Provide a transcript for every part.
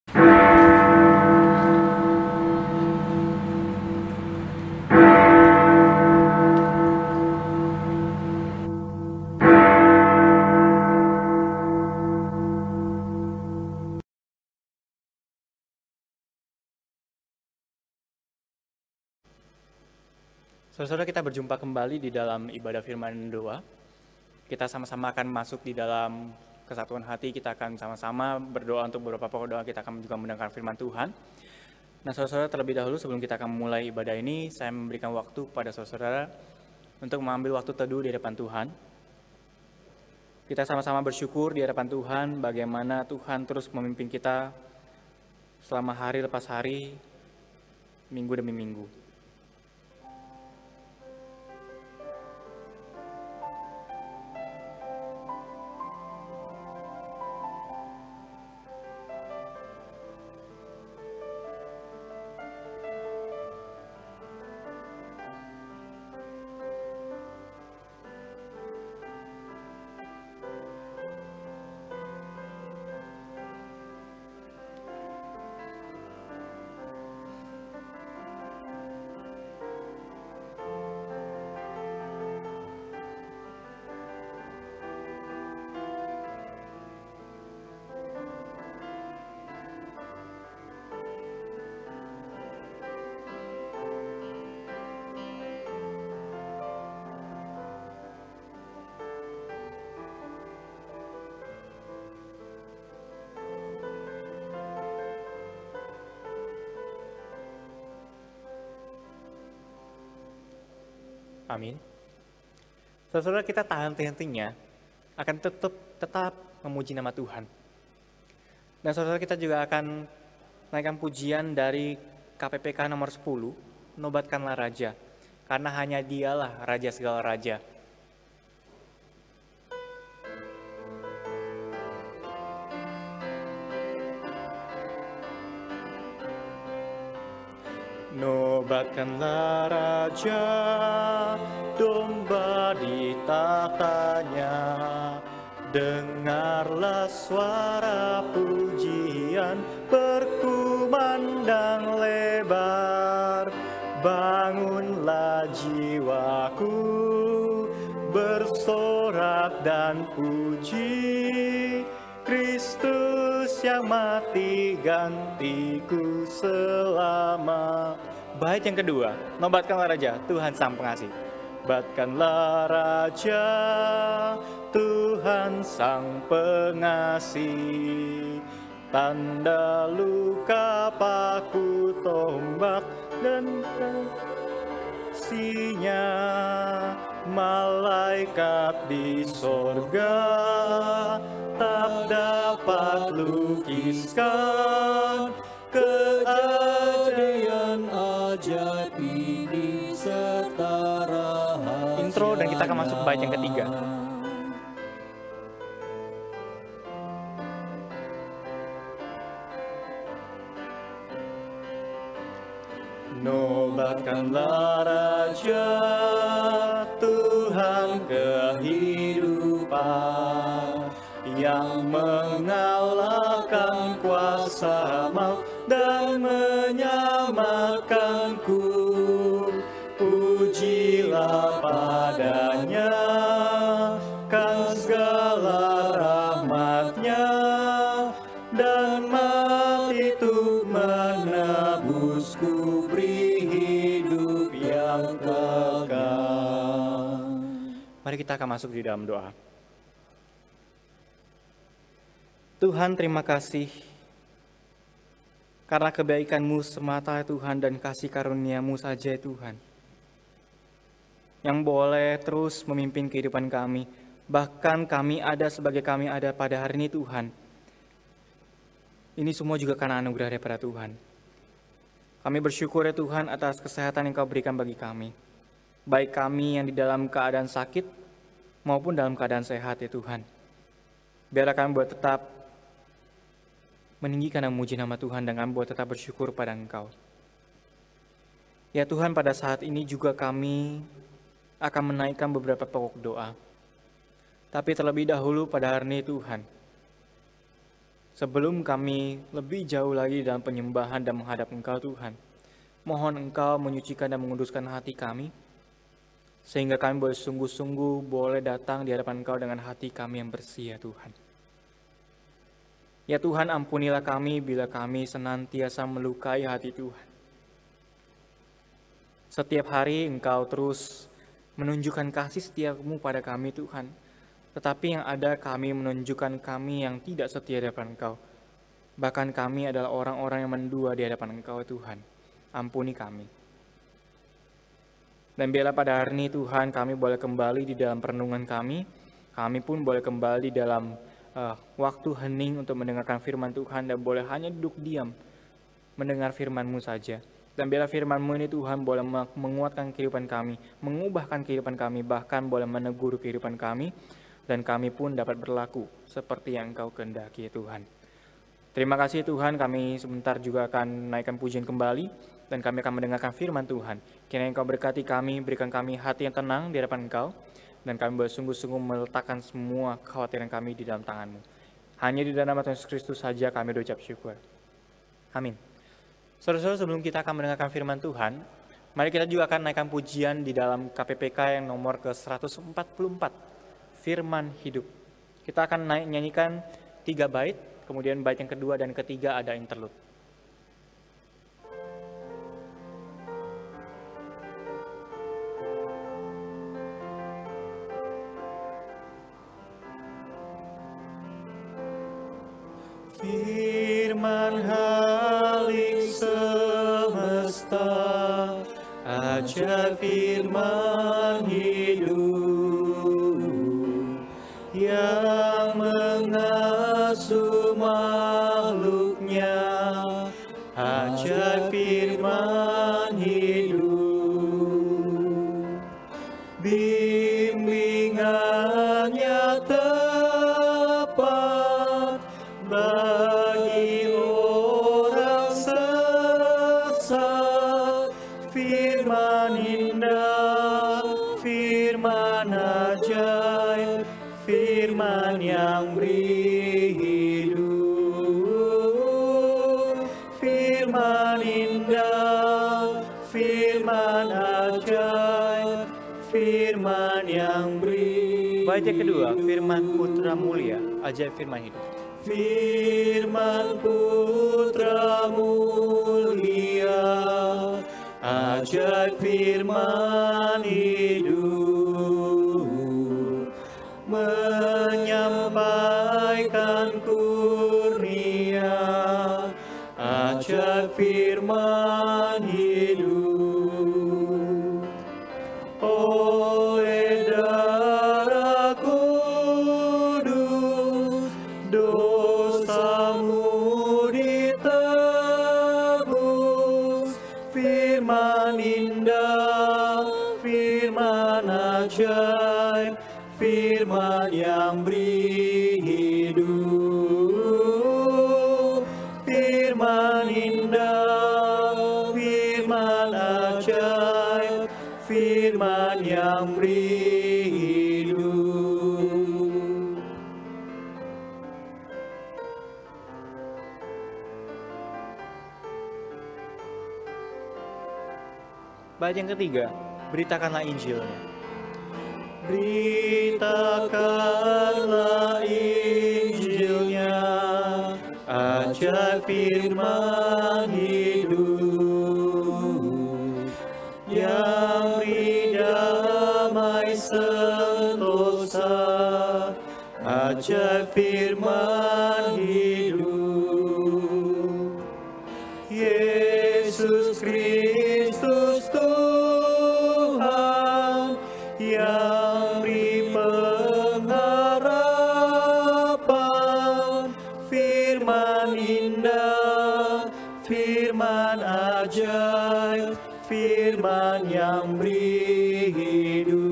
Saudara-saudara, kita berjumpa kembali di dalam ibadah firman dan doa. Kita sama-sama akan masuk di dalam kesatuan hati. Kita akan sama-sama berdoa untuk beberapa pokok doa. Kita akan juga mendengar firman Tuhan. Nah, saudara-saudara, terlebih dahulu sebelum kita akan memulai ibadah ini, saya memberikan waktu kepada saudara-saudara untuk mengambil waktu teduh di hadapan Tuhan. Kita sama-sama bersyukur di hadapan Tuhan bagaimana Tuhan terus memimpin kita selama hari lepas hari, minggu demi minggu. Amin. Saudara, kita tahan henti-hentinya akan tetap memuji nama Tuhan. Dan saudara, kita juga akan naikkan pujian dari KPPK nomor 10, Nobatkanlah Raja, karena hanya Dialah Raja segala raja. Nobatkanlah Raja, domba di tahtanya, dengarlah suara pujian berkumandang lebar. Bangunlah jiwaku, bersorak dan puji Kristus yang mati gantiku selama. Bait yang kedua, nobatkanlah Raja, Tuhan Sang Pengasih. Nobatkanlah Raja, Tuhan Sang Pengasih. Tanda luka paku tombak dan kasihnya, malaikat di sorga tak dapat lukiskan keajaiban ajaib ini serta rahasia. Intro dan kita akan masuk bait yang ketiga. Nobatkanlah Raja, Tuhan kehidupan, yang mengalahkan kuasa maut dan menyelamatkanku. Pujilah padanya, kan segala rahmatnya, dan mati itu menebusku, beri hidup yang kekal. Mari kita akan masuk di dalam doa. Tuhan, terima kasih karena kebaikan-Mu semata Tuhan dan kasih karunia-Mu saja Tuhan, yang boleh terus memimpin kehidupan kami. Bahkan kami ada sebagai kami ada pada hari ini Tuhan. Ini semua juga karena anugerah daripada Tuhan. Kami bersyukur ya Tuhan atas kesehatan yang Kau berikan bagi kami. Baik kami yang di dalam keadaan sakit maupun dalam keadaan sehat ya Tuhan. Biarlah kami boleh tetap meninggikan dan memuji nama Tuhan, dan kami boleh tetap bersyukur pada Engkau. Ya Tuhan, pada saat ini juga kami akan menaikkan beberapa pokok doa. Tapi terlebih dahulu pada hari ini Tuhan, Sebelum kami lebih jauh lagi dalam penyembahan dan menghadap Engkau Tuhan, mohon Engkau menyucikan dan menguduskan hati kami, sehingga kami boleh sungguh-sungguh boleh datang di hadapan Engkau dengan hati kami yang bersih ya Tuhan. Ya Tuhan, ampunilah kami bila kami senantiasa melukai hati Tuhan. Setiap hari Engkau terus menunjukkan kasih setia-Mu pada kami Tuhan. Tetapi yang ada kami menunjukkan kami yang tidak setia di hadapan Engkau. Bahkan kami adalah orang-orang yang mendua di hadapan Engkau Tuhan. Ampuni kami. Dan biarlah pada hari ini Tuhan kami boleh kembali di dalam perenungan kami. Kami pun boleh kembali dalam waktu hening untuk mendengarkan firman Tuhan dan boleh hanya duduk diam mendengar firman-Mu saja. Dan biarlah firman-Mu ini Tuhan boleh menguatkan kehidupan kami, mengubahkan kehidupan kami, bahkan boleh menegur kehidupan kami, dan kami pun dapat berlaku seperti yang Engkau kehendaki Tuhan. Terima kasih Tuhan, kami sebentar juga akan naikkan pujian kembali, dan kami akan mendengarkan firman Tuhan. Kiranya Engkau berkati kami, berikan kami hati yang tenang di hadapan Engkau, dan kami boleh sungguh-sungguh meletakkan semua kekhawatiran kami di dalam tangan-Mu. Hanya di dalam nama Tuhan Yesus Kristus saja kami berucap syukur. Amin. Saudara-saudara, sebelum kita akan mendengarkan firman Tuhan, mari kita juga akan naikkan pujian di dalam KPPK yang nomor ke-144, Firman Hidup. Kita akan nyanyikan 3 bait, kemudian bait yang kedua dan ketiga ada interlude. Firman halik semesta, ajar firman hidup yang mengasuh makhluknya, ajar firman hidup, bimbingannya tepat bagi orang sesat, firman indah, firman ajaib, firman yang beri hidup, firman indah, firman ajaib, firman yang beri. Bait yang kedua, firman Putra Mulia, ajaib firman hidup. Firman Putra Mulia, ajaib firman hidup, menyampaikan kurnia, ajaib firman hidup. Oleh darah kudus, dosamu ditebus, firman indah, firman ajaib, firman yang beri hidup, firman indah, firman ajaib, firman yang beri hidup. Bait yang ketiga, beritakanlah Injilnya. Beritakanlah Injilnya, ajaib firman hidup, yang beri damai sentosa, ajaib firman hidup. Yesus Kristus Tuhan, yang beri pengharapan, firman indah, firman ajaib, firman yang beri hidup,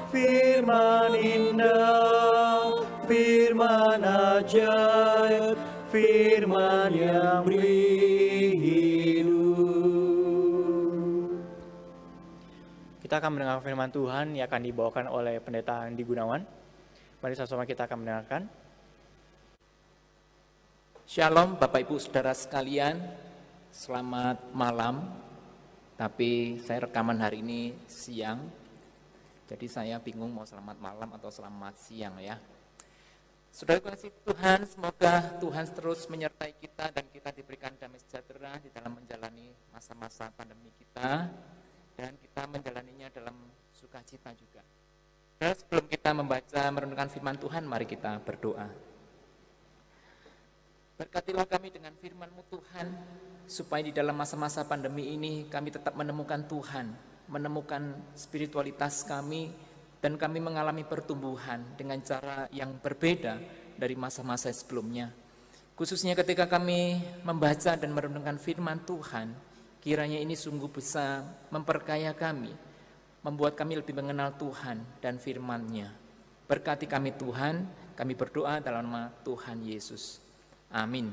firman indah, firman ajaib, firman yang beri hidup. Kita akan mendengar firman Tuhan yang akan dibawakan oleh Pendeta Andi Gunawan. Mari sama-sama kita akan mendengarkan. Shalom Bapak Ibu Saudara sekalian, selamat malam. Tapi saya rekaman hari ini siang, jadi saya bingung mau selamat malam atau selamat siang ya. Saudara kasih Tuhan, semoga Tuhan terus menyertai kita dan kita diberikan damai sejahtera di dalam menjalani masa-masa pandemi kita, dan kita menjalaninya dalam sukacita juga. Dan sebelum kita membaca merenungkan firman Tuhan, mari kita berdoa. Berkatilah kami dengan firman-Mu Tuhan, supaya di dalam masa-masa pandemi ini kami tetap menemukan Tuhan, menemukan spiritualitas kami, dan kami mengalami pertumbuhan dengan cara yang berbeda dari masa-masa sebelumnya. Khususnya ketika kami membaca dan merenungkan firman Tuhan, kiranya ini sungguh bisa memperkaya kami, membuat kami lebih mengenal Tuhan dan firman-Nya. Berkati kami Tuhan, kami berdoa dalam nama Tuhan Yesus. Amin.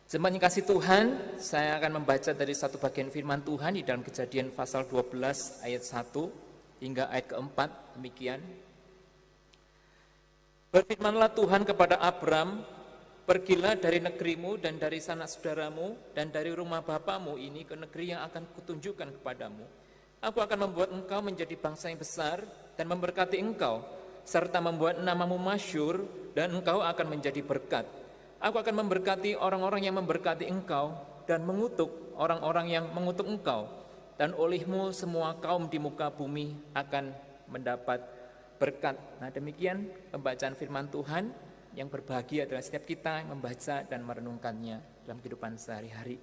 Jemaat yang kasih Tuhan, saya akan membaca dari satu bagian firman Tuhan di dalam Kejadian pasal 12 ayat 1 hingga ayat keempat, demikian. Berfirmanlah Tuhan kepada Abram, pergilah dari negerimu dan dari sanak saudaramu dan dari rumah bapamu ini ke negeri yang akan kutunjukkan kepadamu. Aku akan membuat engkau menjadi bangsa yang besar dan memberkati engkau, serta membuat namamu masyhur, dan engkau akan menjadi berkat. Aku akan memberkati orang-orang yang memberkati engkau, dan mengutuk orang-orang yang mengutuk engkau, dan olehmu semua kaum di muka bumi akan mendapat berkat. Nah, demikian pembacaan firman Tuhan yang berbahagia adalah setiap kita yang membaca dan merenungkannya dalam kehidupan sehari-hari.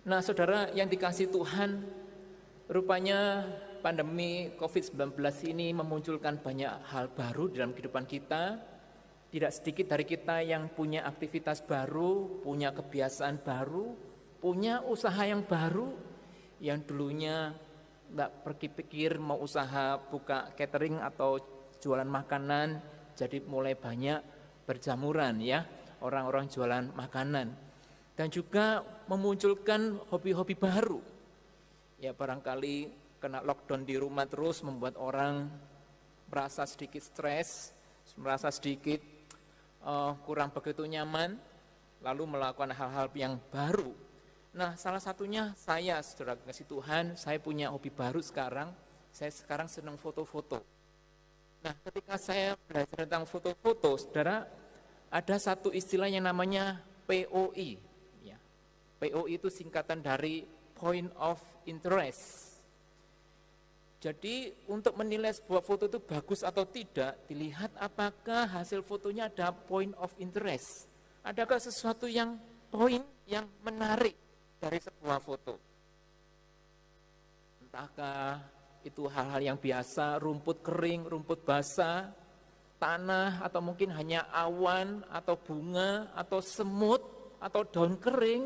Nah, saudara yang dikasihi Tuhan, rupanya pandemi COVID-19 ini memunculkan banyak hal baru dalam kehidupan kita. Tidak sedikit dari kita yang punya aktivitas baru, punya kebiasaan baru, punya usaha yang baru, yang dulunya tidak berpikir mau usaha buka catering atau jualan makanan, jadi mulai banyak berjamuran ya, orang-orang jualan makanan. Dan juga memunculkan hobi-hobi baru. Ya, barangkali kena lockdown di rumah terus membuat orang merasa sedikit stres, merasa sedikit kurang begitu nyaman, lalu melakukan hal-hal yang baru. Nah, salah satunya saya, saudara kasih Tuhan, saya punya hobi baru sekarang. Saya sekarang senang foto-foto. Nah, ketika saya belajar tentang foto-foto, saudara, ada satu istilah yang namanya POI. Ya. POI itu singkatan dari Point of Interest. Jadi untuk menilai sebuah foto itu bagus atau tidak, dilihat apakah hasil fotonya ada point of interest. Adakah sesuatu yang poin yang menarik dari sebuah foto. Entahkah itu hal-hal yang biasa, rumput kering, rumput basah, tanah, atau mungkin hanya awan, atau bunga, atau semut, atau daun kering,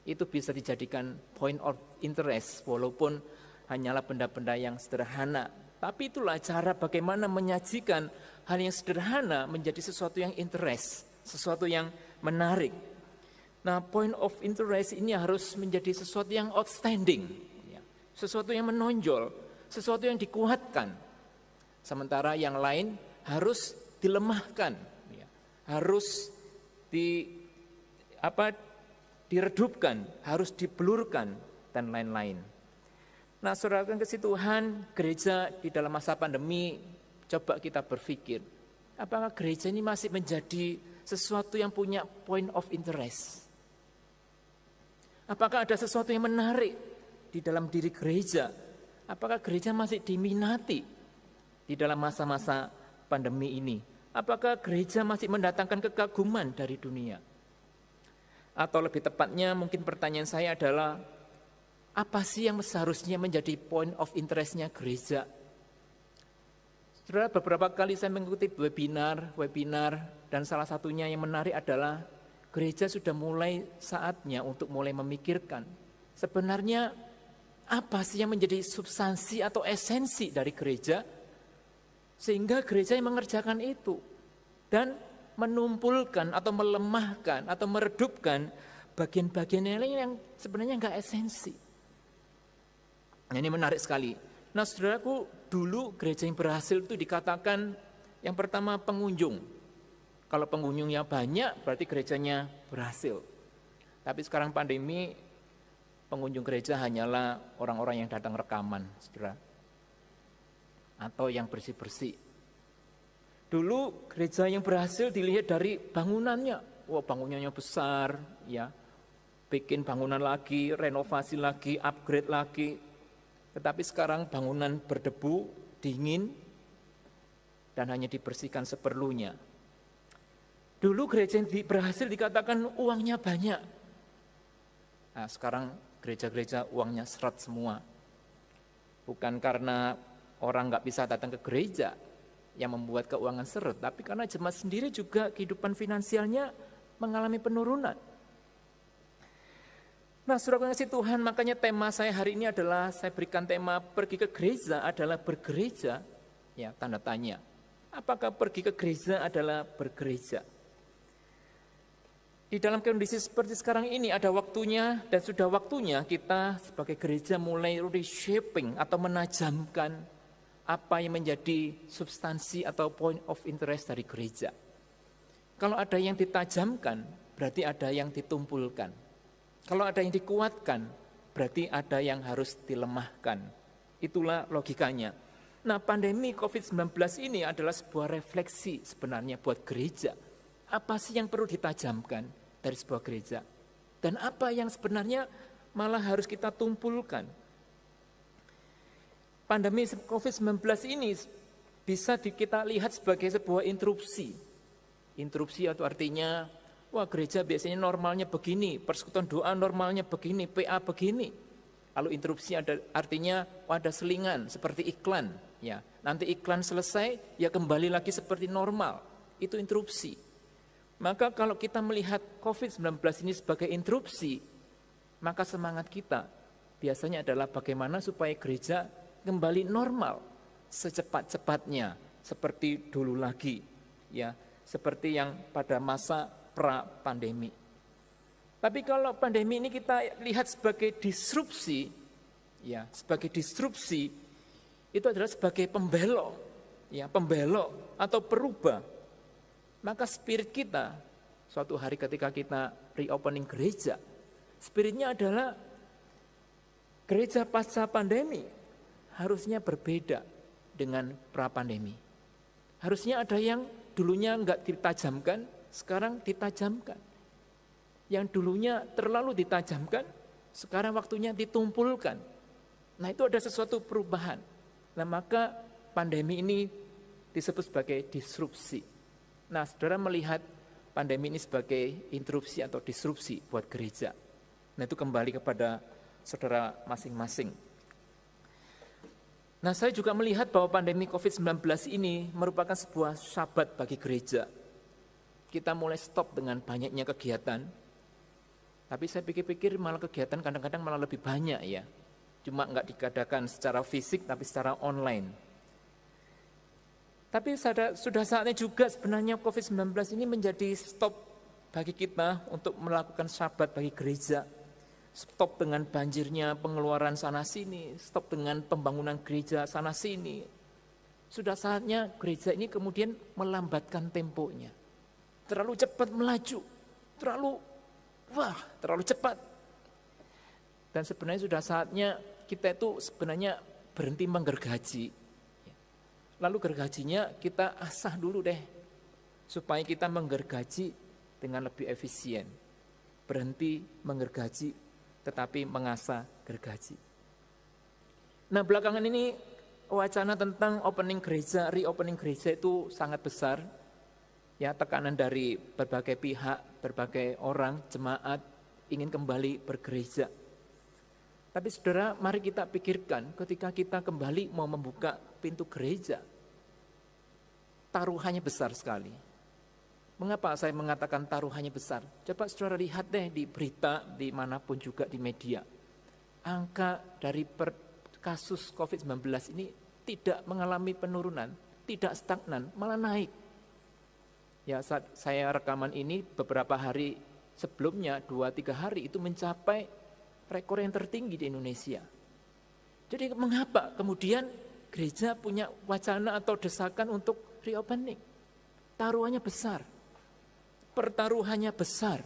itu bisa dijadikan point of interest, walaupun hanyalah benda-benda yang sederhana. Tapi itulah cara bagaimana menyajikan hal yang sederhana menjadi sesuatu yang interest, sesuatu yang menarik. Nah, point of interest ini harus menjadi sesuatu yang outstanding, sesuatu yang menonjol, sesuatu yang dikuatkan. Sementara yang lain harus dilemahkan, harus diredupkan, harus dibelurkan, dan lain-lain. Nah, saudara yang kasih Tuhan, gereja di dalam masa pandemi, coba kita berpikir, apakah gereja ini masih menjadi sesuatu yang punya point of interest? Apakah ada sesuatu yang menarik di dalam diri gereja? Apakah gereja masih diminati di dalam masa-masa pandemi ini? Apakah gereja masih mendatangkan kekaguman dari dunia? Atau lebih tepatnya mungkin pertanyaan saya adalah, apa sih yang seharusnya menjadi point of interest-nya gereja? Saudara, beberapa kali saya mengikuti webinar, dan salah satunya yang menarik adalah gereja sudah mulai saatnya untuk mulai memikirkan sebenarnya apa sih yang menjadi substansi atau esensi dari gereja, sehingga gereja yang mengerjakan itu dan menumpulkan atau melemahkan atau meredupkan bagian-bagian yang sebenarnya enggak esensi. Ini menarik sekali. Nah, saudaraku, dulu gereja yang berhasil itu dikatakan yang pertama pengunjung. Kalau pengunjungnya banyak, berarti gerejanya berhasil. Tapi sekarang pandemi, pengunjung gereja hanyalah orang-orang yang datang rekaman, saudara. Atau yang bersih-bersih. Dulu gereja yang berhasil dilihat dari bangunannya. Wah, bangunannya besar, ya. Bikin bangunan lagi, renovasi lagi, upgrade lagi. Tetapi sekarang bangunan berdebu, dingin, dan hanya dibersihkan seperlunya. Dulu gereja yang berhasil dikatakan uangnya banyak. Nah, sekarang gereja-gereja uangnya seret semua. Bukan karena orang nggak bisa datang ke gereja yang membuat keuangan seret, tapi karena jemaat sendiri juga kehidupan finansialnya mengalami penurunan. Nah, saudara kasih Tuhan, makanya tema saya hari ini adalah, saya berikan tema pergi ke gereja adalah bergereja, ya tanda tanya. Apakah pergi ke gereja adalah bergereja? Di dalam kondisi seperti sekarang ini ada waktunya dan sudah waktunya kita sebagai gereja mulai reshaping atau menajamkan apa yang menjadi substansi atau point of interest dari gereja. Kalau ada yang ditajamkan, berarti ada yang ditumpulkan. Kalau ada yang dikuatkan, berarti ada yang harus dilemahkan. Itulah logikanya. Nah, pandemi COVID-19 ini adalah sebuah refleksi sebenarnya buat gereja. Apa sih yang perlu ditajamkan dari sebuah gereja? Dan apa yang sebenarnya malah harus kita tumpulkan? Pandemi COVID-19 ini bisa kita lihat sebagai sebuah interupsi. Interupsi itu artinya, wah gereja biasanya normalnya begini, persekutuan doa normalnya begini, PA begini. Lalu interupsi artinya ada selingan seperti iklan. Ya, nanti iklan selesai, ya kembali lagi seperti normal. Itu interupsi. Maka kalau kita melihat COVID-19 ini sebagai interupsi, maka semangat kita biasanya adalah bagaimana supaya gereja kembali normal secepat-cepatnya, seperti dulu lagi. Ya, seperti yang pada masa pra-pandemi. Tapi kalau pandemi ini kita lihat sebagai disrupsi, ya, sebagai disrupsi, itu adalah sebagai pembelok, ya, pembelok atau perubah. Maka spirit kita, suatu hari ketika kita reopening gereja, spiritnya adalah gereja pasca pandemi harusnya berbeda dengan pra-pandemi. Harusnya ada yang dulunya enggak ditajamkan, sekarang ditajamkan. Yang dulunya terlalu ditajamkan, sekarang waktunya ditumpulkan. Nah, itu ada sesuatu perubahan. Nah, maka pandemi ini disebut sebagai disrupsi. Nah, saudara melihat pandemi ini sebagai interupsi atau disrupsi buat gereja. Nah, itu kembali kepada saudara masing-masing. Nah, saya juga melihat bahwa pandemi COVID-19 ini merupakan sebuah sabat bagi gereja. Kita mulai stop dengan banyaknya kegiatan. Tapi saya pikir-pikir malah kegiatan kadang-kadang malah lebih banyak ya. Cuma enggak dikadakan secara fisik tapi secara online. Tapi sudah saatnya juga sebenarnya COVID-19 ini menjadi stop bagi kita untuk melakukan sabat bagi gereja. Stop dengan banjirnya pengeluaran sana-sini, stop dengan pembangunan gereja sana-sini. Sudah saatnya gereja ini kemudian melambatkan temponya. Terlalu cepat melaju, terlalu cepat. Dan sebenarnya sudah saatnya kita itu sebenarnya berhenti menggergaji. Lalu gergajinya kita asah dulu deh, supaya kita menggergaji dengan lebih efisien. Berhenti menggergaji, tetapi mengasah gergaji. Nah, belakangan ini wacana tentang opening gereja, reopening gereja itu sangat besar. Ya, tekanan dari berbagai pihak, berbagai orang, jemaat ingin kembali bergereja. Tapi saudara, mari kita pikirkan ketika kita kembali mau membuka pintu gereja, taruhannya besar sekali. Mengapa saya mengatakan taruhannya besar? Coba saudara lihat deh di berita, dimanapun juga di media. Angka dari kasus COVID-19 ini tidak mengalami penurunan, tidak stagnan, malah naik. Ya, saat saya rekaman ini beberapa hari sebelumnya, 2-3 hari itu mencapai rekor yang tertinggi di Indonesia. Jadi mengapa kemudian gereja punya wacana atau desakan untuk reopening? Taruhannya besar. pertaruhannya besar.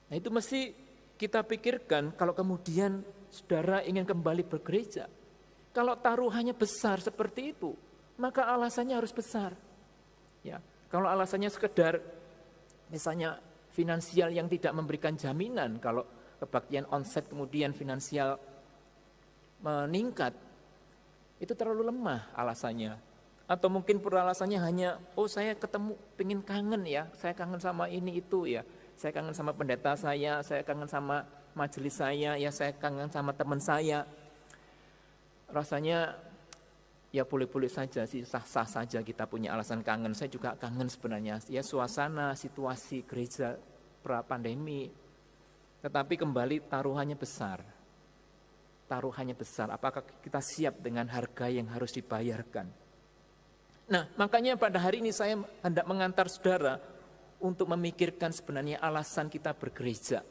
Nah itu mesti kita pikirkan kalau kemudian saudara ingin kembali bergereja. Kalau taruhannya besar seperti itu, maka alasannya harus besar. Ya, kalau alasannya sekedar misalnya finansial yang tidak memberikan jaminan, kalau kebaktian onset kemudian finansial meningkat, itu terlalu lemah alasannya. Atau mungkin alasannya hanya, oh saya ketemu, pengen kangen ya, saya kangen sama ini itu ya, saya kangen sama pendeta saya kangen sama majelis saya, ya saya kangen sama teman saya. Rasanya ya boleh-boleh saja sih, sah-sah saja kita punya alasan kangen. Saya juga kangen sebenarnya, ya suasana, situasi gereja pra-pandemi. Tetapi kembali taruhannya besar. Taruhannya besar, apakah kita siap dengan harga yang harus dibayarkan? Nah, makanya pada hari ini saya hendak mengantar saudara untuk memikirkan sebenarnya alasan kita bergereja.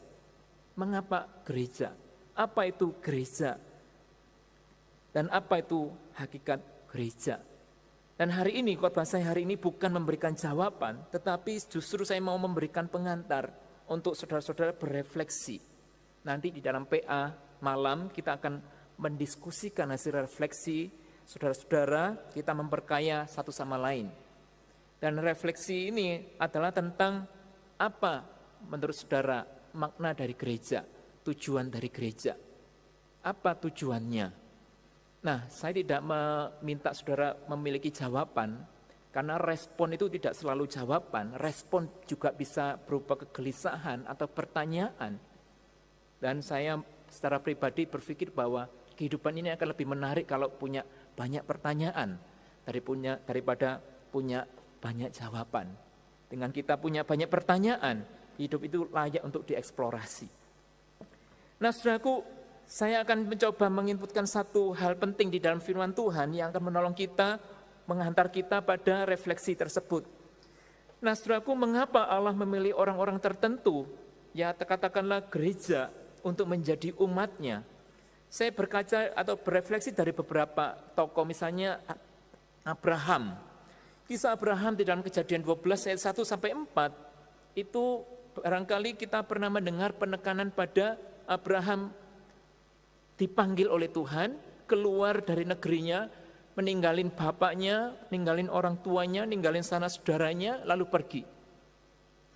Mengapa gereja? Apa itu gereja? Dan apa itu hakikat gereja? Dan hari ini, khotbah saya hari ini bukan memberikan jawaban, tetapi justru saya mau memberikan pengantar untuk saudara-saudara berefleksi. Nanti di dalam PA malam kita akan mendiskusikan hasil refleksi saudara-saudara, kita memperkaya satu sama lain. Dan refleksi ini adalah tentang apa menurut saudara makna dari gereja, tujuan dari gereja. Apa tujuannya? Nah, saya tidak meminta saudara memiliki jawaban, karena respon itu tidak selalu jawaban. Respon juga bisa berupa kegelisahan atau pertanyaan. Dan saya secara pribadi berpikir bahwa kehidupan ini akan lebih menarik kalau punya banyak pertanyaan daripada punya banyak jawaban. Dengan kita punya banyak pertanyaan, hidup itu layak untuk dieksplorasi. Nah, saudaraku, saya akan mencoba menginputkan satu hal penting di dalam firman Tuhan yang akan menolong kita, menghantar kita pada refleksi tersebut. Nah, saudaraku, mengapa Allah memilih orang-orang tertentu, ya katakanlah gereja, untuk menjadi umatnya? Saya berkaca atau berefleksi dari beberapa tokoh, misalnya Abraham. Kisah Abraham di dalam Kejadian 12 ayat 1 sampai 4 itu barangkali kita pernah mendengar penekanan pada Abraham dipanggil oleh Tuhan keluar dari negerinya, meninggalin bapaknya, ninggalin orang tuanya, ninggalin sanak saudaranya, lalu pergi.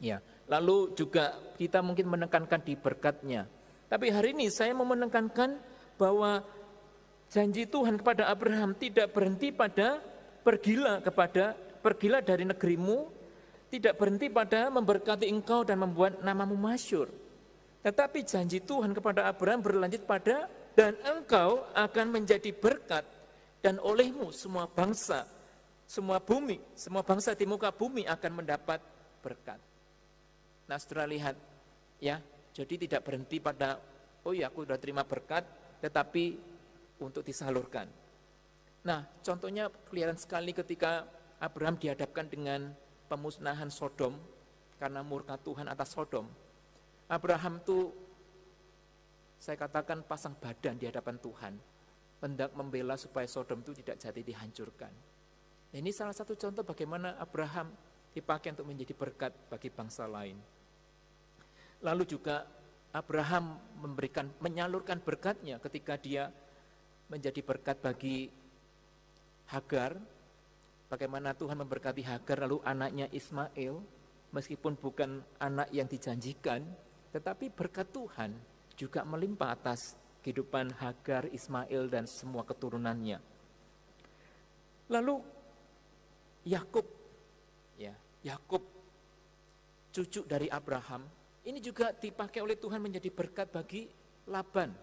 Ya, lalu juga kita mungkin menekankan di berkatnya. Tapi hari ini saya mau menekankan bahwa janji Tuhan kepada Abraham tidak berhenti pada pergilah dari negerimu, tidak berhenti pada memberkati engkau dan membuat namamu masyhur. Tetapi janji Tuhan kepada Abraham berlanjut pada, dan engkau akan menjadi berkat, dan olehmu semua bangsa, semua bangsa di muka bumi akan mendapat berkat. Nah, saudara lihat ya, jadi tidak berhenti pada, oh ya aku sudah terima berkat, tetapi untuk disalurkan. Nah, contohnya kelihatan sekali ketika Abraham dihadapkan dengan pemusnahan Sodom karena murka Tuhan atas Sodom. Abraham itu, saya katakan, pasang badan di hadapan Tuhan, hendak membela supaya Sodom itu tidak jadi dihancurkan. Nah, ini salah satu contoh bagaimana Abraham dipakai untuk menjadi berkat bagi bangsa lain. Lalu juga Abraham menyalurkan berkatnya ketika dia menjadi berkat bagi Hagar. Bagaimana Tuhan memberkati Hagar lalu anaknya Ismail, meskipun bukan anak yang dijanjikan, tetapi berkat Tuhan juga melimpah atas kehidupan Hagar, Ismail dan semua keturunannya. Lalu Yakub, cucu dari Abraham, ini juga dipakai oleh Tuhan menjadi berkat bagi Laban.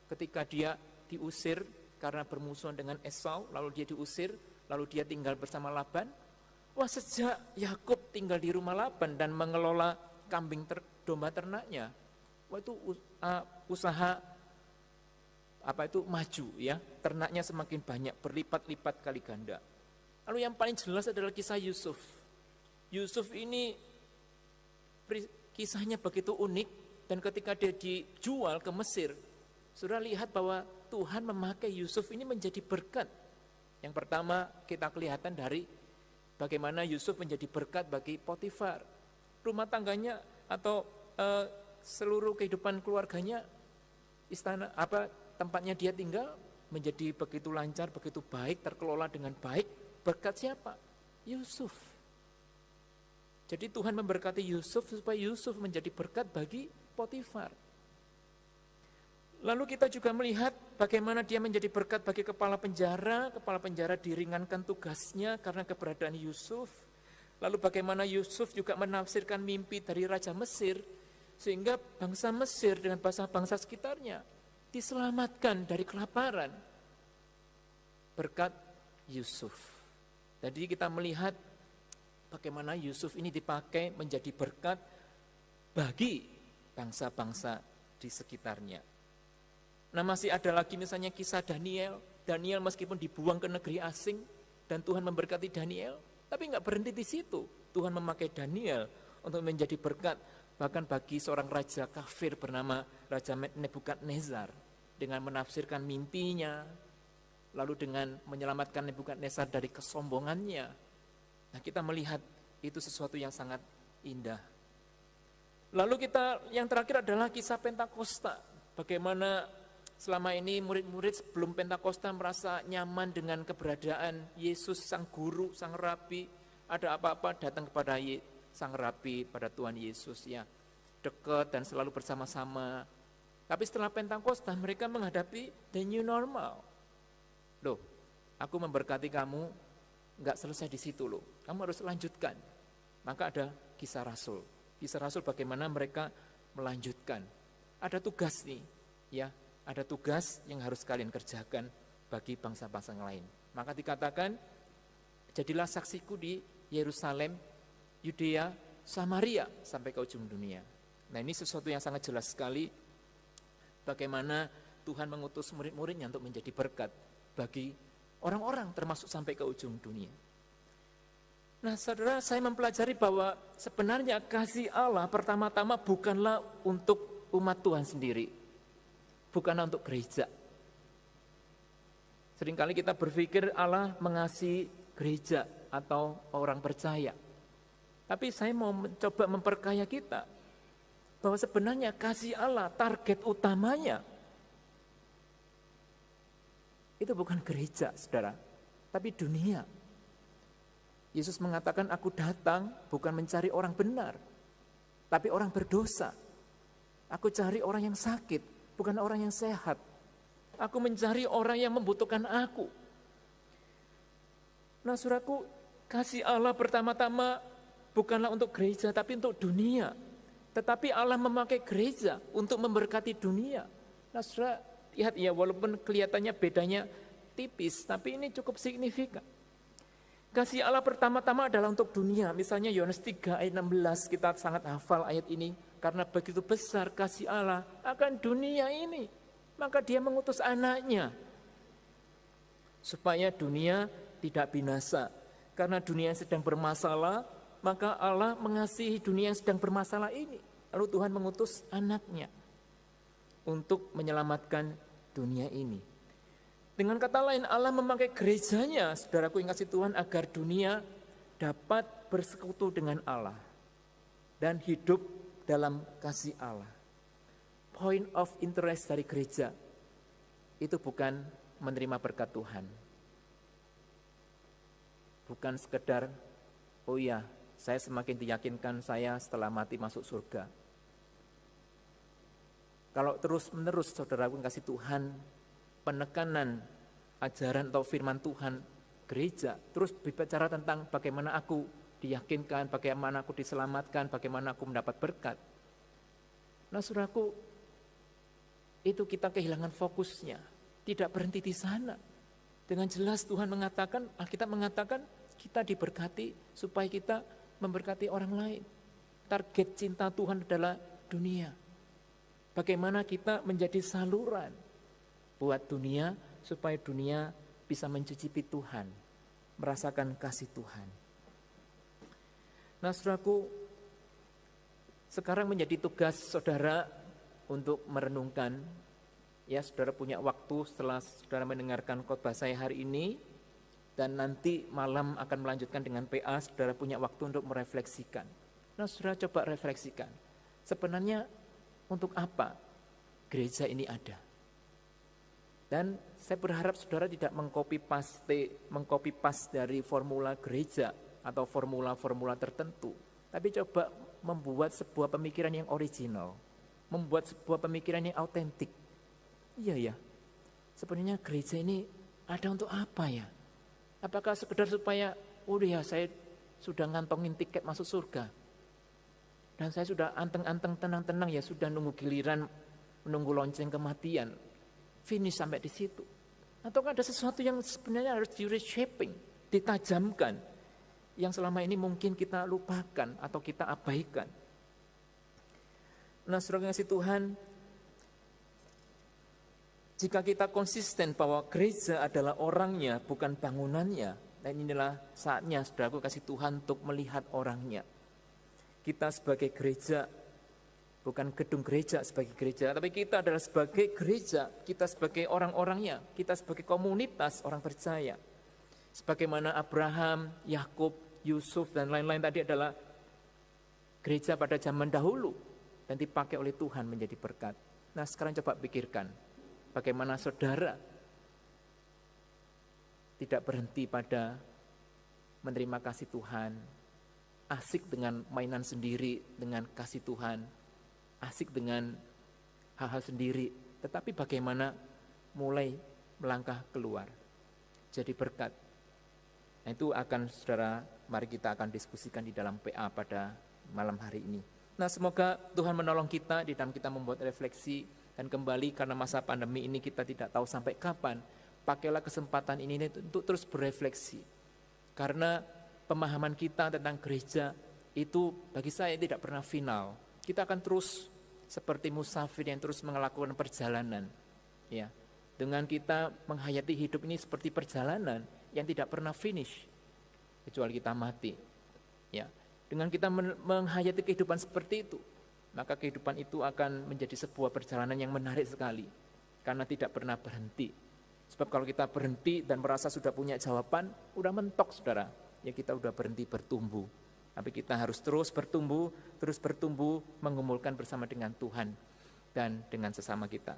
Ketika dia diusir karena bermusuhan dengan Esau, lalu dia diusir, lalu dia tinggal bersama Laban. Wah, sejak Yakub tinggal di rumah Laban dan mengelola kambing domba ternaknya, wah itu usaha maju ya, ternaknya semakin banyak, berlipat-lipat kali ganda. Lalu yang paling jelas adalah kisah Yusuf. Yusuf ini kisahnya begitu unik, dan ketika dia dijual ke Mesir, sudah lihat bahwa Tuhan memakai Yusuf ini menjadi berkat. Yang pertama kita kelihatan dari bagaimana Yusuf menjadi berkat bagi Potifar. rumah tangganya atau seluruh kehidupan keluarganya, tempatnya dia tinggal menjadi begitu lancar, begitu baik, terkelola dengan baik. Berkat siapa? Yusuf. Jadi Tuhan memberkati Yusuf supaya Yusuf menjadi berkat bagi Potifar. Lalu kita juga melihat bagaimana dia menjadi berkat bagi kepala penjara diringankan tugasnya karena keberadaan Yusuf. Lalu bagaimana Yusuf juga menafsirkan mimpi dari Raja Mesir, sehingga bangsa Mesir dengan bangsa-bangsa sekitarnya diselamatkan dari kelaparan. Berkat Yusuf. Jadi kita melihat bagaimana Yusuf ini dipakai menjadi berkat bagi bangsa-bangsa di sekitarnya. Nah, masih ada lagi misalnya kisah Daniel. Daniel meskipun dibuang ke negeri asing dan Tuhan memberkati Daniel, tapi nggak berhenti di situ. Tuhan memakai Daniel untuk menjadi berkat bahkan bagi seorang raja kafir bernama Raja Nebukadnezar dengan menafsirkan mimpinya, lalu dengan menyelamatkan Nebukadnezar dari kesombongannya. Nah, kita melihat itu sesuatu yang sangat indah. Lalu yang terakhir adalah kisah Pentakosta. Bagaimana selama ini murid-murid sebelum Pentakosta merasa nyaman dengan keberadaan Yesus sang guru, sang rabi. Ada apa-apa datang kepada sang rabi, pada Tuhan Yesus, ya, dekat dan selalu bersama-sama. Tapi setelah Pentakosta mereka menghadapi the new normal. Loh, aku memberkati kamu, nggak selesai di situ loh. Kamu harus lanjutkan. Maka ada kisah Rasul. Kisah Rasul bagaimana mereka melanjutkan. Ada tugas nih, ya. Ada tugas yang harus kalian kerjakan bagi bangsa-bangsa yang lain. Maka dikatakan, jadilah saksiku di Yerusalem, Yudea, Samaria, sampai ke ujung dunia. Nah, ini sesuatu yang sangat jelas sekali, bagaimana Tuhan mengutus murid-muridnya untuk menjadi berkat bagi orang-orang, termasuk sampai ke ujung dunia. Nah, saudara, saya mempelajari bahwa sebenarnya kasih Allah pertama-tama bukanlah untuk umat Tuhan sendiri. Bukanlah untuk gereja. Seringkali kita berpikir Allah mengasihi gereja atau orang percaya. Tapi saya mau mencoba memperkaya kita bahwa sebenarnya kasih Allah target utamanya itu bukan gereja, saudara, tapi dunia. Yesus mengatakan, aku datang bukan mencari orang benar, tapi orang berdosa. Aku cari orang yang sakit, bukan orang yang sehat. Aku mencari orang yang membutuhkan aku. Nah, saudaraku, kasih Allah pertama-tama bukanlah untuk gereja, tapi untuk dunia. Tetapi Allah memakai gereja untuk memberkati dunia. Nah, saudara, lihat ya, walaupun kelihatannya bedanya tipis, tapi ini cukup signifikan. Kasih Allah pertama-tama adalah untuk dunia. Misalnya Yohanes 3 ayat 16, kita sangat hafal ayat ini. Karena begitu besar kasih Allah akan dunia ini, maka dia mengutus anaknya. Supaya dunia tidak binasa. Karena dunia yang sedang bermasalah, maka Allah mengasihi dunia yang sedang bermasalah ini. Lalu Tuhan mengutus anaknya untuk menyelamatkan dunia ini. Dengan kata lain, Allah memakai gerejanya, saudaraku yang kasih Tuhan, agar dunia dapat bersekutu dengan Allah dan hidup dalam kasih Allah. Point of interest dari gereja itu bukan menerima berkat Tuhan. Bukan sekedar, oh ya, saya semakin diyakinkan saya setelah mati masuk surga. Kalau terus-menerus saudaraku yang kasih Tuhan, penekanan ajaran atau firman Tuhan gereja terus berbicara tentang bagaimana aku diyakinkan, bagaimana aku diselamatkan, bagaimana aku mendapat berkat. Nah, saudaraku, itu kita kehilangan fokusnya. Tidak berhenti di sana. Dengan jelas Tuhan mengatakan, Alkitab mengatakan kita diberkati supaya kita memberkati orang lain. Target cinta Tuhan adalah dunia. Bagaimana kita menjadi saluran buat dunia supaya dunia bisa mencicipi Tuhan, merasakan kasih Tuhan. Nah, saudaraku, sekarang menjadi tugas saudara untuk merenungkan. Ya, saudara punya waktu setelah saudara mendengarkan khotbah saya hari ini, dan nanti malam akan melanjutkan dengan PA, saudara punya waktu untuk merefleksikan. Nah, saudara coba refleksikan. Sebenarnya untuk apa gereja ini ada? Dan saya berharap saudara tidak mengcopy paste dari formula gereja atau formula-formula tertentu, tapi coba membuat sebuah pemikiran yang original, membuat sebuah pemikiran yang autentik. Iya ya, sebenarnya gereja ini ada untuk apa ya? Apakah sekedar supaya, udah ya saya sudah ngantongin tiket masuk surga, dan saya sudah anteng-anteng tenang-tenang ya sudah nunggu giliran, menunggu lonceng kematian, finish sampai di situ? Atau ada sesuatu yang sebenarnya harus di reshaping, ditajamkan, yang selama ini mungkin kita lupakan atau kita abaikan. Nah, saudara kasih Tuhan, jika kita konsisten bahwa gereja adalah orangnya, bukan bangunannya, dan inilah saatnya saudaraku kasih Tuhan untuk melihat orangnya. Kita sebagai gereja, bukan gedung gereja sebagai gereja, tapi kita adalah sebagai gereja, kita sebagai orang-orangnya, kita sebagai komunitas orang percaya. Sebagaimana Abraham, Yakub, Yusuf, dan lain-lain tadi adalah gereja pada zaman dahulu dan dipakai oleh Tuhan menjadi berkat. Nah, sekarang coba pikirkan, bagaimana saudara tidak berhenti pada menerima kasih Tuhan, asik dengan mainan sendiri dengan kasih Tuhan, asik dengan hal-hal sendiri, tetapi bagaimana mulai melangkah keluar, jadi berkat. Nah, itu akan saudara, mari kita akan diskusikan di dalam PA pada malam hari ini. Nah, semoga Tuhan menolong kita di dalam kita membuat refleksi dan kembali, karena masa pandemi ini kita tidak tahu sampai kapan. Pakailah kesempatan ini untuk terus berefleksi, karena pemahaman kita tentang gereja itu bagi saya tidak pernah final. Kita akan terus seperti musafir yang terus melakukan perjalanan, ya. Dengan kita menghayati hidup ini seperti perjalanan yang tidak pernah finish, kecuali kita mati, ya. Dengan kita menghayati kehidupan seperti itu, maka kehidupan itu akan menjadi sebuah perjalanan yang menarik sekali, karena tidak pernah berhenti. Sebab kalau kita berhenti dan merasa sudah punya jawaban, udah mentok saudara, ya kita udah berhenti bertumbuh. Tapi kita harus terus bertumbuh, menggumulkan bersama dengan Tuhan dan dengan sesama kita.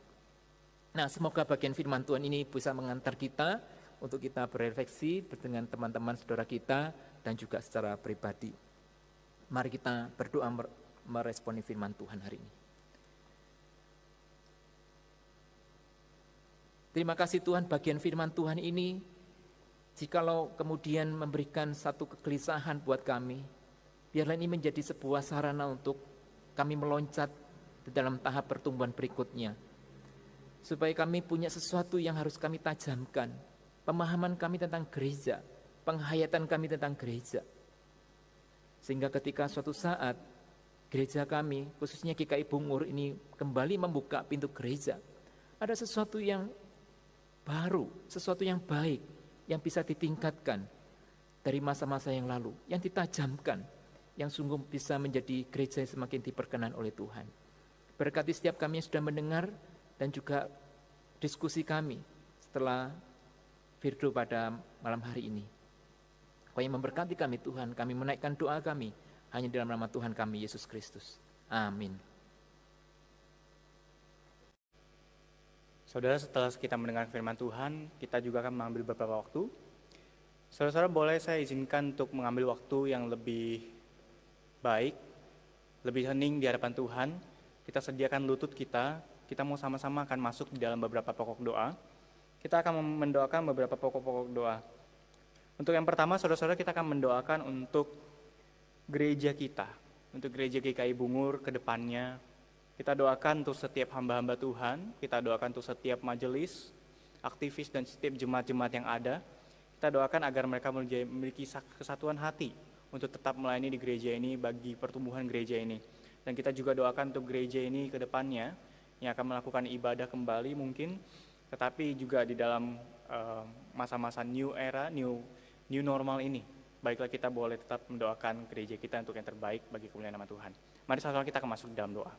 Nah, semoga bagian firman Tuhan ini bisa mengantar kita untuk kita berefleksi dengan teman-teman saudara kita dan juga secara pribadi. Mari kita berdoa meresponi firman Tuhan hari ini. Terima kasih Tuhan, bagian firman Tuhan ini, jikalau kemudian memberikan satu kegelisahan buat kami, biarlah ini menjadi sebuah sarana untuk kami meloncat di dalam tahap pertumbuhan berikutnya. Supaya kami punya sesuatu yang harus kami tajamkan. Pemahaman kami tentang gereja, penghayatan kami tentang gereja. Sehingga ketika suatu saat gereja kami, khususnya GKI Bungur ini kembali membuka pintu gereja, ada sesuatu yang baru, sesuatu yang baik, yang bisa ditingkatkan dari masa-masa yang lalu, yang ditajamkan, yang sungguh bisa menjadi gereja yang semakin diperkenan oleh Tuhan. Berkati setiap kami yang sudah mendengar dan juga diskusi kami setelah Virdo pada malam hari ini. Kau yang memberkati kami Tuhan, kami menaikkan doa kami hanya dalam nama Tuhan kami Yesus Kristus. Amin. Saudara, setelah kita mendengar firman Tuhan, kita juga akan mengambil beberapa waktu. Saudara-saudara, boleh saya izinkan untuk mengambil waktu yang lebih baik, lebih hening di hadapan Tuhan. Kita sediakan lutut kita mau sama-sama akan masuk di dalam beberapa pokok doa. Kita akan mendoakan beberapa pokok-pokok doa. Untuk yang pertama, saudara-saudara, kita akan mendoakan untuk gereja kita, untuk gereja GKI Bungur ke depannya. Kita doakan untuk setiap hamba-hamba Tuhan, kita doakan untuk setiap majelis, aktivis, dan setiap jemaat-jemaat yang ada. Kita doakan agar mereka memiliki kesatuan hati untuk tetap melayani di gereja ini bagi pertumbuhan gereja ini. Dan kita juga doakan untuk gereja ini ke depannya yang akan melakukan ibadah kembali mungkin, tetapi juga di dalam masa-masa new era, new normal ini. Baiklah, kita boleh tetap mendoakan gereja kita untuk yang terbaik bagi kemuliaan nama Tuhan. Mari sama-sama kita akan masuk di dalam doa.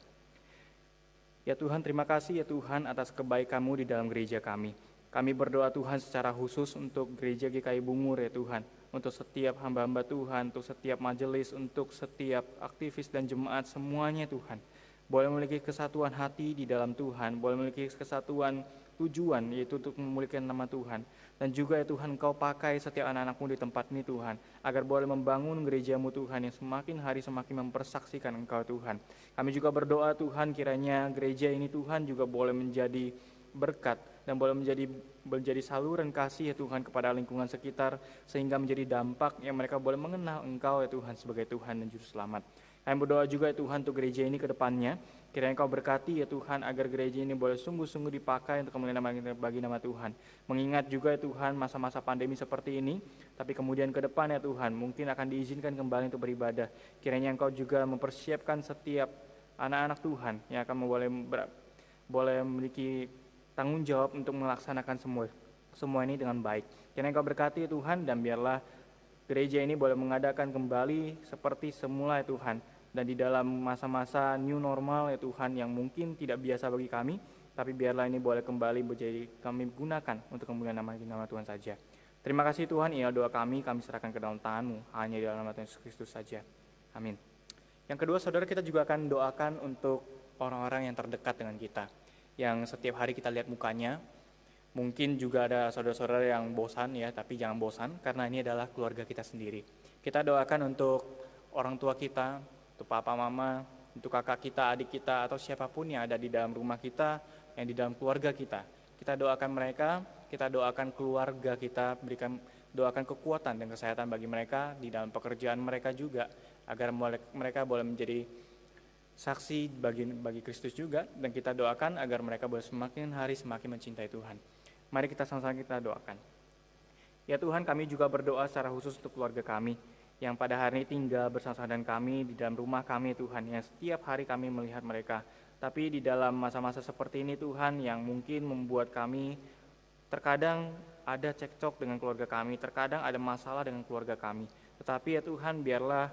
Ya Tuhan, terima kasih ya Tuhan atas kebaikan-Mu di dalam gereja kami. Kami berdoa Tuhan secara khusus untuk gereja GKI Bungur ya Tuhan, untuk setiap hamba-hamba Tuhan, untuk setiap majelis, untuk setiap aktivis dan jemaat semuanya Tuhan. Boleh memiliki kesatuan hati di dalam Tuhan, boleh memiliki kesatuan tujuan, yaitu untuk memuliakan nama Tuhan. Dan juga ya Tuhan, Engkau pakai setiap anak-anak-Mu di tempat ini Tuhan, agar boleh membangun gereja-Mu Tuhan yang semakin hari semakin mempersaksikan Engkau Tuhan. Kami juga berdoa Tuhan, kiranya gereja ini Tuhan juga boleh menjadi berkat dan boleh menjadi saluran kasih ya Tuhan kepada lingkungan sekitar, sehingga menjadi dampak yang mereka boleh mengenal Engkau ya Tuhan sebagai Tuhan dan Juru Selamat. Kami berdoa juga ya Tuhan untuk gereja ini ke depannya, kiranya Engkau berkati ya Tuhan agar gereja ini boleh sungguh-sungguh dipakai untuk kemuliaan bagi nama Tuhan. Mengingat juga ya Tuhan masa-masa pandemi seperti ini, tapi kemudian ke depan ya Tuhan mungkin akan diizinkan kembali untuk beribadah. Kiranya Engkau juga mempersiapkan setiap anak-anak Tuhan yang akan boleh memiliki tanggung jawab untuk melaksanakan semua ini dengan baik. Kiranya Engkau berkati ya Tuhan, dan biarlah gereja ini boleh mengadakan kembali seperti semula ya Tuhan. Dan di dalam masa-masa new normal ya Tuhan yang mungkin tidak biasa bagi kami, tapi biarlah ini boleh kembali menjadi kami gunakan untuk kemuliaan nama Tuhan saja. Terima kasih Tuhan, inilah doa kami serahkan ke dalam tangan-Mu, hanya di dalam nama Tuhan Yesus Kristus saja. Amin. Yang kedua, saudara, kita juga akan doakan untuk orang-orang yang terdekat dengan kita, yang setiap hari kita lihat mukanya. Mungkin juga ada saudara-saudara yang bosan ya, tapi jangan bosan karena ini adalah keluarga kita sendiri. Kita doakan untuk orang tua kita, untuk papa mama, untuk kakak kita, adik kita, atau siapapun yang ada di dalam rumah kita, yang di dalam keluarga kita. Kita doakan mereka, kita doakan keluarga kita, doakan kekuatan dan kesehatan bagi mereka di dalam pekerjaan mereka juga, agar mereka boleh menjadi saksi bagi Kristus juga, dan kita doakan agar mereka boleh semakin hari semakin mencintai Tuhan. Mari kita sama-sama kita doakan. Ya Tuhan, kami juga berdoa secara khusus untuk keluarga kami yang pada hari ini tinggal bersama-sama dengan kami di dalam rumah kami Tuhan, yang setiap hari kami melihat mereka. Tapi di dalam masa-masa seperti ini Tuhan, yang mungkin membuat kami terkadang ada cekcok dengan keluarga kami, terkadang ada masalah dengan keluarga kami. Tetapi ya Tuhan, biarlah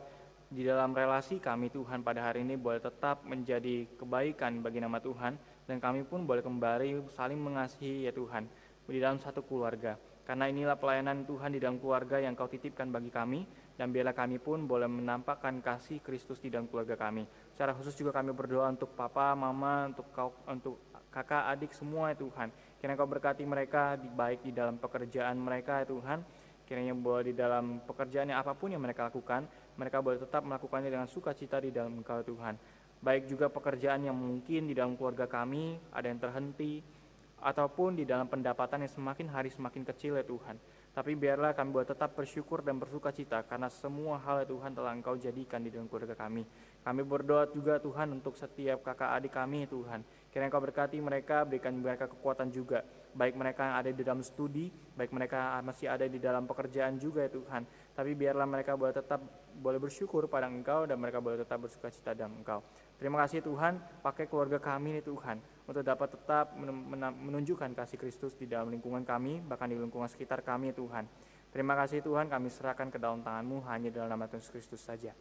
di dalam relasi kami Tuhan pada hari ini boleh tetap menjadi kebaikan bagi nama Tuhan, dan kami pun boleh kembali saling mengasihi ya Tuhan di dalam satu keluarga. Karena inilah pelayanan Tuhan di dalam keluarga yang Kau titipkan bagi kami, dan biarlah kami pun boleh menampakkan kasih Kristus di dalam keluarga kami. Secara khusus juga kami berdoa untuk papa, mama, untuk kakak, adik semua ya Tuhan. Kiranya Kau berkati mereka baik di dalam pekerjaan mereka ya Tuhan. Kiranya boleh di dalam pekerjaan yang apapun yang mereka lakukan, mereka boleh tetap melakukannya dengan sukacita di dalam Engkau Tuhan. Baik juga pekerjaan yang mungkin di dalam keluarga kami ada yang terhenti, ataupun di dalam pendapatan yang semakin hari semakin kecil ya Tuhan. Tapi biarlah kami boleh tetap bersyukur dan bersukacita karena semua hal ya Tuhan telah Engkau jadikan di dalam keluarga kami. Kami berdoa juga Tuhan untuk setiap kakak adik kami ya Tuhan. Kiranya Engkau berkati mereka, berikan mereka kekuatan juga. Baik mereka yang ada di dalam studi, baik mereka masih ada di dalam pekerjaan juga ya Tuhan. Tapi biarlah mereka boleh bersyukur pada Engkau, dan mereka boleh tetap bersukacita dalam Engkau. Terima kasih Tuhan, pakai keluarga kami nih Tuhan, untuk dapat tetap menunjukkan kasih Kristus di dalam lingkungan kami, bahkan di lingkungan sekitar kami Tuhan. Terima kasih Tuhan, kami serahkan ke dalam tangan-Mu hanya dalam nama Tuhan Yesus Kristus saja.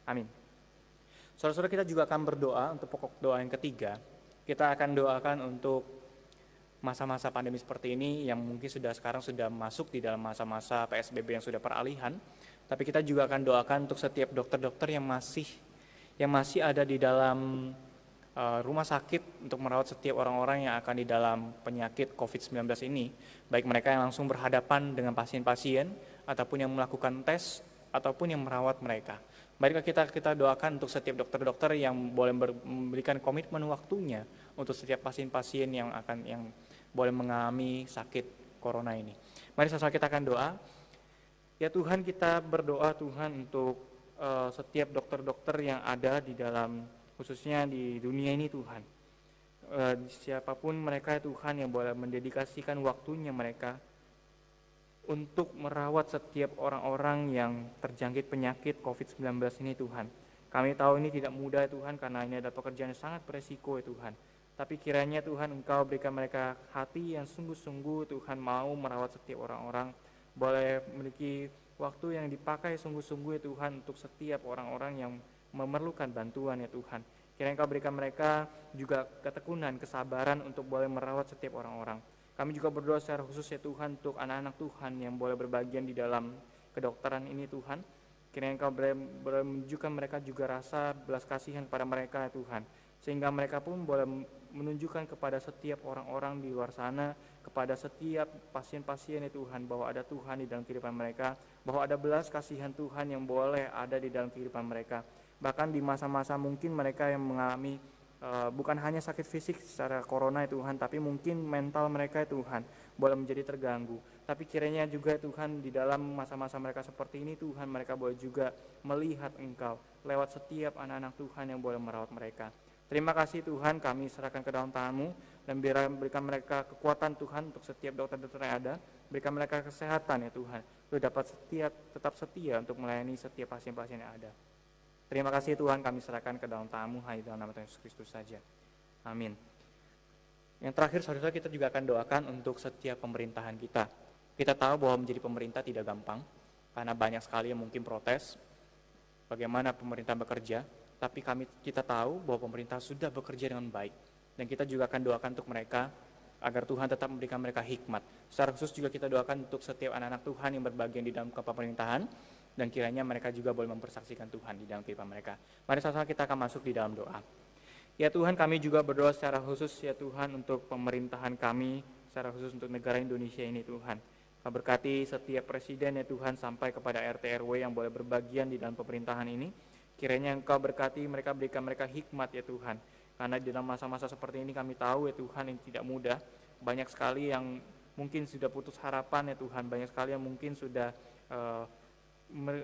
Amin. Saudara-saudara, kita juga akan berdoa untuk pokok doa yang ketiga. Kita akan doakan untuk masa-masa pandemi seperti ini yang mungkin sekarang sudah masuk di dalam masa-masa PSBB yang sudah peralihan. Tapi kita juga akan doakan untuk setiap dokter-dokter yang masih ada di dalam rumah sakit untuk merawat setiap orang-orang yang akan di dalam penyakit COVID-19 ini, baik mereka yang langsung berhadapan dengan pasien-pasien, ataupun yang melakukan tes, ataupun yang merawat mereka. Mari kita doakan untuk setiap dokter-dokter yang boleh memberikan komitmen waktunya untuk setiap pasien-pasien yang boleh mengalami sakit corona ini. Mari sama-sama kita akan doa. Ya Tuhan, kita berdoa Tuhan untuk setiap dokter-dokter yang ada di dalam, khususnya di dunia ini Tuhan. Siapapun mereka Tuhan yang boleh mendedikasikan waktunya mereka untuk merawat setiap orang-orang yang terjangkit penyakit COVID-19 ini Tuhan. Kami tahu ini tidak mudah Tuhan, karena ini adalah pekerjaan yang sangat beresiko ya Tuhan. Tapi kiranya Tuhan Engkau berikan mereka hati yang sungguh-sungguh Tuhan mau merawat setiap orang-orang, boleh memiliki waktu yang dipakai sungguh-sungguh ya Tuhan untuk setiap orang-orang yang memerlukan bantuan ya Tuhan. Kiranya Engkau berikan mereka juga ketekunan, kesabaran untuk boleh merawat setiap orang-orang. Kami juga berdoa secara khusus ya Tuhan untuk anak-anak Tuhan yang boleh berbagian di dalam kedokteran ini Tuhan. Kiranya Engkau boleh menunjukkan mereka juga rasa belas kasihan kepada mereka ya Tuhan. Sehingga mereka pun boleh menunjukkan kepada setiap orang-orang di luar sana, kepada setiap pasien-pasien ya Tuhan, bahwa ada Tuhan di dalam kehidupan mereka, bahwa ada belas kasihan Tuhan yang boleh ada di dalam kehidupan mereka. Bahkan di masa-masa mungkin mereka yang mengalami bukan hanya sakit fisik secara corona ya Tuhan, tapi mungkin mental mereka ya Tuhan boleh menjadi terganggu. Tapi kiranya juga Tuhan di dalam masa-masa mereka seperti ini Tuhan, mereka boleh juga melihat Engkau lewat setiap anak-anak Tuhan yang boleh merawat mereka. Terima kasih Tuhan, kami serahkan ke dalam tangan-Mu dan berikan mereka kekuatan Tuhan untuk setiap dokter-dokter yang ada. Berikan mereka kesehatan ya Tuhan, untuk dapat tetap setia untuk melayani setiap pasien-pasien yang ada. Terima kasih Tuhan, kami serahkan ke dalam tangan-Mu hanya dalam nama Tuhan Yesus Kristus saja. Amin. Yang terakhir, saudara, kita juga akan doakan untuk setiap pemerintahan kita. Kita tahu bahwa menjadi pemerintah tidak gampang, karena banyak sekali yang mungkin protes bagaimana pemerintah bekerja, tapi kita tahu bahwa pemerintah sudah bekerja dengan baik. Dan kita juga akan doakan untuk mereka, agar Tuhan tetap memberikan mereka hikmat. Secara khusus juga kita doakan untuk setiap anak-anak Tuhan yang berbagian di dalam kepemerintahan, dan kiranya mereka juga boleh mempersaksikan Tuhan di dalam kehidupan mereka. Mari sama-sama kita akan masuk di dalam doa. Ya Tuhan, kami juga berdoa secara khusus ya Tuhan untuk pemerintahan kami, secara khusus untuk negara Indonesia ini Tuhan. Kau berkati setiap presiden ya Tuhan sampai kepada RT RW yang boleh berbagian di dalam pemerintahan ini. Kiranya Engkau berkati mereka, berikan mereka hikmat ya Tuhan. Karena di dalam masa-masa seperti ini kami tahu ya Tuhan ini tidak mudah. Banyak sekali yang mungkin sudah putus harapan ya Tuhan. Banyak sekali yang mungkin sudah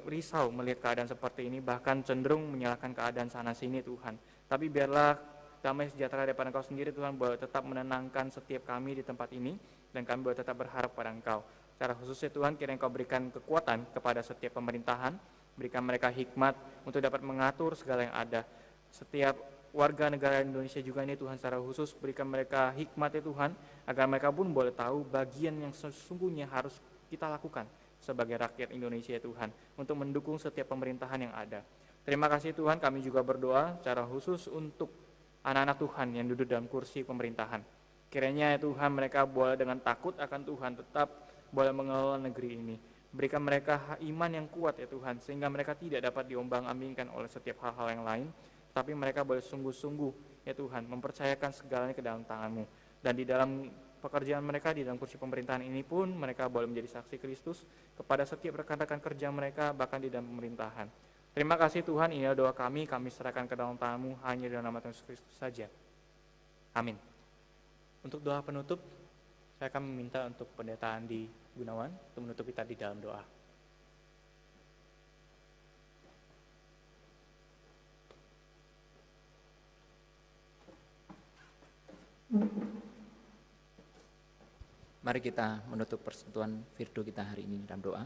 risau melihat keadaan seperti ini, bahkan cenderung menyalahkan keadaan sana sini Tuhan. Tapi biarlah damai sejahtera daripada Engkau sendiri Tuhan boleh tetap menenangkan setiap kami di tempat ini, dan kami boleh tetap berharap pada Engkau. Secara khusus ya Tuhan, kiranya Engkau berikan kekuatan kepada setiap pemerintahan, berikan mereka hikmat untuk dapat mengatur segala yang ada. Setiap warga negara Indonesia juga ini Tuhan, secara khusus berikan mereka hikmat ya Tuhan, agar mereka pun boleh tahu bagian yang sesungguhnya harus kita lakukan sebagai rakyat Indonesia ya Tuhan, untuk mendukung setiap pemerintahan yang ada. Terima kasih Tuhan, kami juga berdoa secara khusus untuk anak-anak Tuhan yang duduk dalam kursi pemerintahan. Kiranya ya Tuhan, mereka boleh dengan takut akan Tuhan tetap boleh mengelola negeri ini. Berikan mereka iman yang kuat ya Tuhan, sehingga mereka tidak dapat diombang-ambingkan oleh setiap hal-hal yang lain, tapi mereka boleh sungguh-sungguh ya Tuhan, mempercayakan segalanya ke dalam tangan-Mu. Dan di dalam pekerjaan mereka di dalam kursi pemerintahan ini pun mereka boleh menjadi saksi Kristus kepada setiap rekan-rekan kerja mereka, bahkan di dalam pemerintahan. Terima kasih Tuhan, ini adalah doa kami serahkan ke dalam tangan-Mu hanya dalam nama Tuhan Yesus Kristus saja. Amin. Untuk doa penutup, saya akan meminta untuk pendeta Andi Gunawan untuk menutup kita di dalam doa. Mari kita menutup persentuhan firdo kita hari ini dalam doa.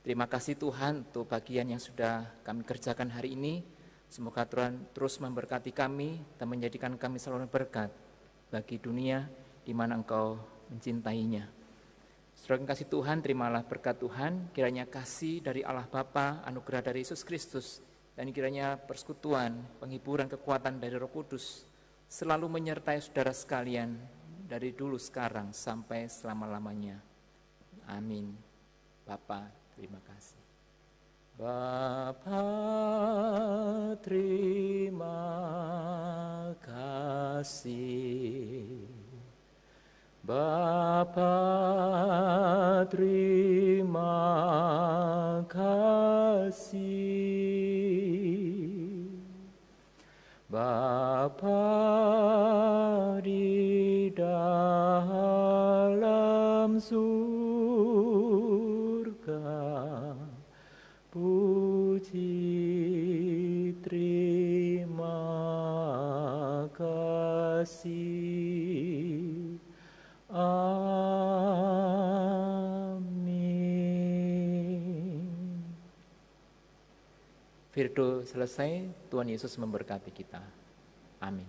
Terima kasih Tuhan untuk bagian yang sudah kami kerjakan hari ini. Semoga Tuhan terus memberkati kami dan menjadikan kami selalu berkat bagi dunia di mana Engkau mencintainya. Saudara kasih Tuhan, terimalah berkat Tuhan, kiranya kasih dari Allah Bapa, anugerah dari Yesus Kristus, dan kiranya persekutuan, penghiburan, kekuatan dari Roh Kudus selalu menyertai saudara sekalian dari dulu sekarang sampai selama-lamanya. Amin. Bapa, terima kasih. Bapa, terima kasih. Bapa, terima kasih. Bapa di dalam surga, puji terima kasih. Amin. Firdo selesai, Tuhan Yesus memberkati kita. Amin.